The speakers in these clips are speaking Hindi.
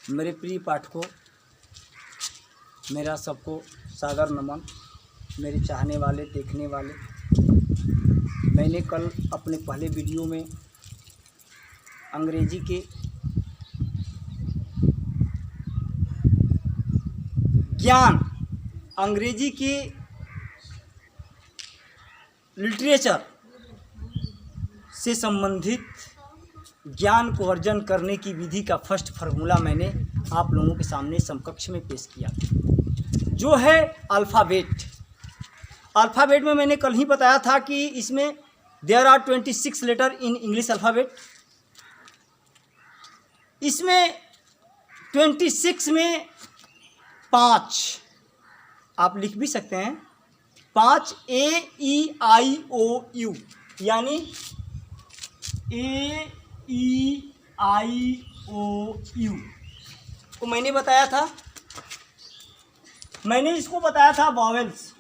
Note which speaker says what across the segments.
Speaker 1: मेरे प्रिय पाठकों, मेरा सबको सादर नमन। मेरे चाहने वाले, देखने वाले, मैंने कल अपने पहले वीडियो में अंग्रेजी के ज्ञान, अंग्रेजी के लिटरेचर से संबंधित ज्ञान को अर्जन करने की विधि का फर्स्ट फार्मूला मैंने आप लोगों के सामने समकक्ष में पेश किया, जो है अल्फ़ाबेट। अल्फ़ाबेट में मैंने कल ही बताया था कि इसमें there are 26 letter in English alphabet. इसमें 26 में 5 आप लिख भी सकते हैं, 5 AEIOU, यानी AEIOU को मैंने बताया था। मैंने इसको बताया था वॉवेल्स।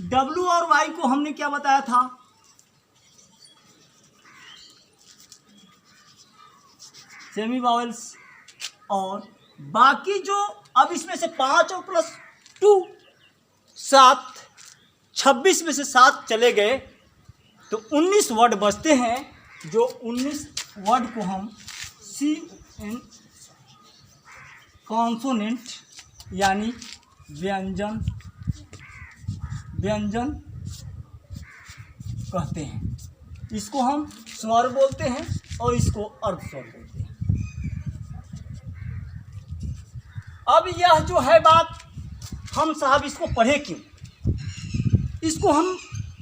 Speaker 1: W और Y को हमने क्या बताया था? Semi vowels. और बाकी जो अब इसमें से 5 और प्लस 2 7, 26 में से 7 चले गए तो 19 वर्ड बचते हैं, जो 19 वर्ड को हम CN कॉन्सोनेंट यानी व्यंजन कहते हैं। इसको हम स्वर बोलते हैं और इसको अर्ध स्वर बोलते हैं। अब यह जो है बात, हम साहब इसको पढ़े क्यों? इसको हम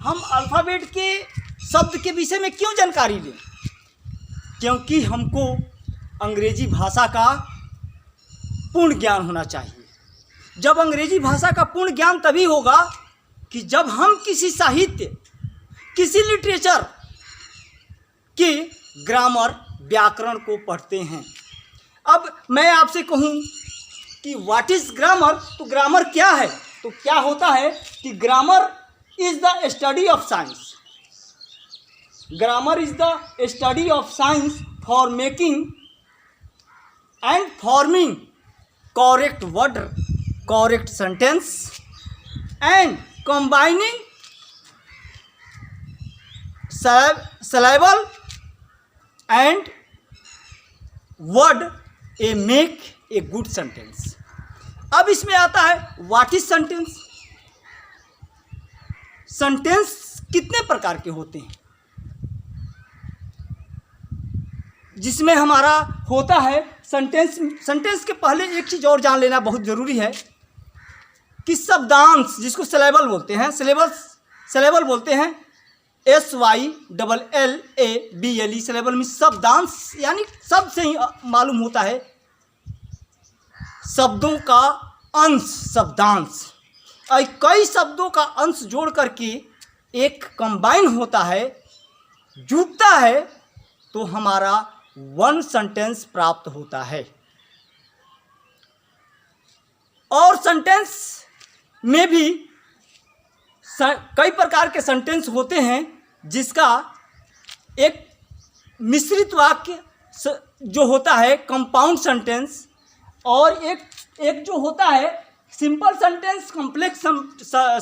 Speaker 1: अल्फ़ाबेट के शब्द के विषय में क्यों जानकारी लें? क्योंकि हमको अंग्रेजी भाषा का पूर्ण ज्ञान होना चाहिए। जब अंग्रेजी भाषा का पूर्ण ज्ञान तभी होगा कि जब हम किसी साहित्य, किसी लिटरेचर के ग्रामर, व्याकरण को पढ़ते हैं। अब मैं आपसे कहूँ कि व्हाट इज ग्रामर, तो ग्रामर क्या है? तो क्या होता है कि grammar is the study of science. Grammar is the study of science for making and forming correct word, correct sentence and combining syllable and word a make a good sentence। अब इसमें आता है व्हाट इज सेंटेंस। सेंटेंस कितने प्रकार के होते हैं? जिसमें हमारा होता है सेंटेंस के पहले एक चीज़ और जान लेना बहुत ज़रूरी है कि शब्दांश, जिसको सिलेबल बोलते हैं, सिलेबल बोलते हैं, SYLLABLE। सिलेबल में शब्दांश यानी शब्द से ही मालूम होता है शब्दों का अंश, शब्दांश। और कई शब्दों का अंश जोड़ करके एक कंबाइन होता है, जुड़ता है, तो हमारा वन सेंटेंस प्राप्त होता है। और सेंटेंस में भी कई प्रकार के सेंटेंस होते हैं, जिसका एक मिश्रित वाक्य जो होता है कंपाउंड सेंटेंस, और एक जो होता है simple sentence, complex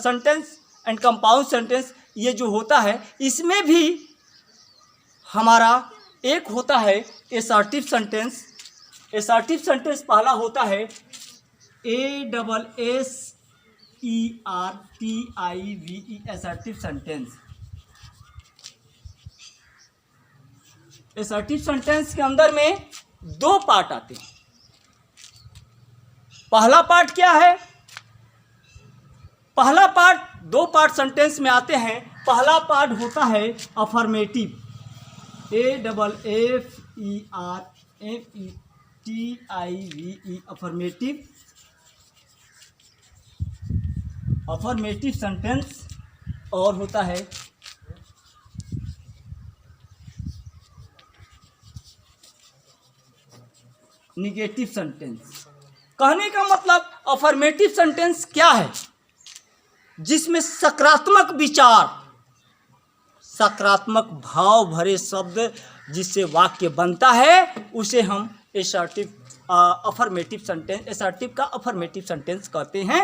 Speaker 1: sentence and compound sentence. ये जो होता है, इसमें भी हमारा एक होता है एसर्टिव सेंटेंस। एसर्टिव सेंटेंस पहला होता है ASSERTIVE, assertive sentence. Assertive sentence के अंदर में 2 पार्ट आते हैं। पहला पार्ट क्या है? पहला पार्ट, 2 पार्ट सेंटेंस में आते हैं। पहला पार्ट होता है अफर्मेटिव, AFFERMATIVE, अफर्मेटिव सेंटेंस। और होता है निगेटिव सेंटेंस। कहने का मतलब अफर्मेटिव सेंटेंस क्या है? जिसमें सकारात्मक विचार, सकारात्मक भाव भरे शब्द जिससे वाक्य बनता है उसे हम अफर्मेटिव सेंटेंस कहते हैं।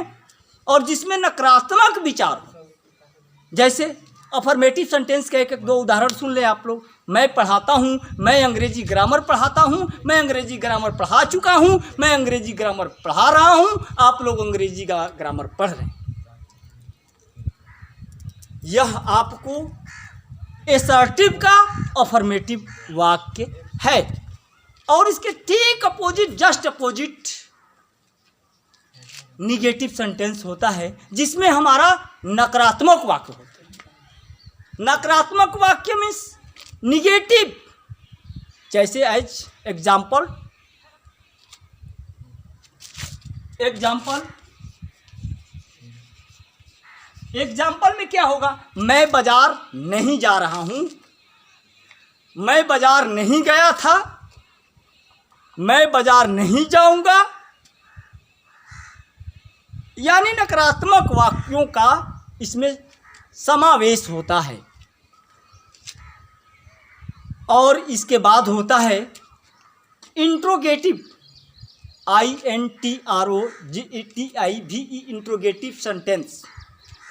Speaker 1: और जिसमें नकारात्मक विचार, जैसे अफर्मेटिव सेंटेंस के एक दो उदाहरण सुन ले आप लोग। मैं पढ़ाता हूँ, मैं अंग्रेजी ग्रामर पढ़ाता हूँ, मैं अंग्रेजी ग्रामर पढ़ा चुका हूँ, मैं अंग्रेजी ग्रामर पढ़ा रहा हूँ, आप लोग अंग्रेजी ग्रामर पढ़ रहे हैं। यह आपको असर्टिव का अफर्मेटिव वाक्य है। और इसके ठीक opposite, just opposite negative sentence होता है जिसमें हमारा नकारात्मक वाक्य होता है। नकारात्मक वाक्य मीन्स निगेटिव, जैसे एज एग्जाम्पल में क्या होगा? मैं बाजार नहीं जा रहा हूँ, मैं बाजार नहीं गया था, मैं बाजार नहीं जाऊंगा। यानी नकारात्मक वाक्यों का इसमें समावेश होता है। और इसके बाद होता है interrogative, INTROGETIVE, interrogative sentence.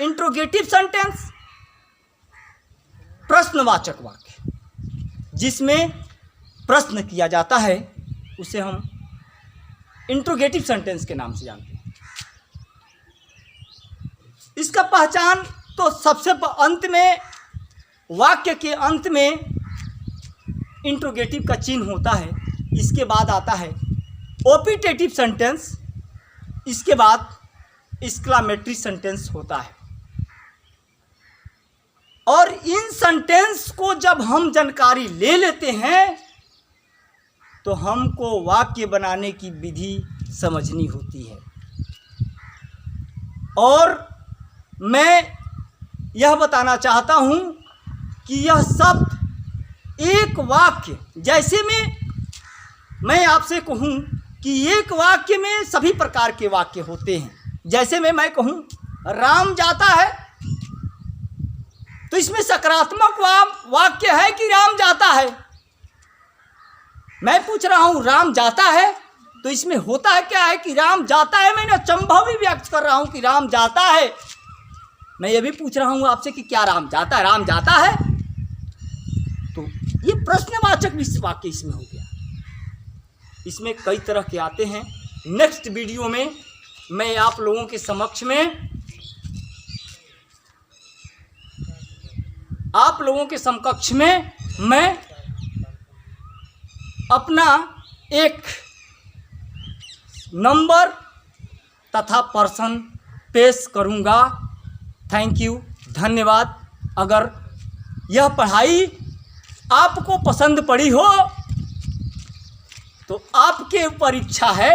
Speaker 1: Interrogative sentence प्रश्नवाचक वाक्य, जिसमें प्रश्न किया जाता है, उसे हम इंट्रोगेटिव सेंटेंस के नाम से जानते हैं। इसका पहचान तो सबसे अंत में, वाक्य के अंत में इंट्रोगेटिव का चिन्ह होता है। इसके बाद आता है ओपिटेटिव सेंटेंस, इसके बाद एक्सक्लामेटरी सेंटेंस होता है। और इन सेंटेंस को जब हम जानकारी ले लेते हैं तो हमको वाक्य बनाने की विधि समझनी होती है। और मैं यह बताना चाहता हूँ कि यह शब्द एक वाक्य, जैसे मैं आपसे कहूँ कि एक वाक्य में सभी प्रकार के वाक्य होते हैं। जैसे मैं कहूँ राम जाता है, तो इसमें सकारात्मक वाक्य है कि राम जाता है। मैं पूछ रहा हूँ राम जाता है, तो इसमें होता है क्या है कि राम जाता है। मैंने अचंभव भी व्यक्त कर रहा हूँ कि राम जाता है। मैं ये भी पूछ रहा हूँ आपसे कि क्या राम जाता है? राम जाता है, तो ये प्रश्नवाचक वाक्य इसमें हो गया। इसमें कई तरह के आते हैं। नेक्स्ट वीडियो में मैं आप लोगों के समक्ष में, आप लोगों के समकक्ष में मैं अपना एक नंबर तथा पर्सन पेश करूंगा। थैंक यू, धन्यवाद। अगर यह पढ़ाई आपको पसंद पड़ी हो तो आपके ऊपर इच्छा है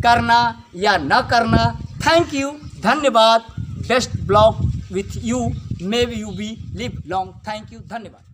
Speaker 1: करना या न करना। थैंक यू, धन्यवाद। Best blog with you, may you be live long. Thank you, धन्यवाद।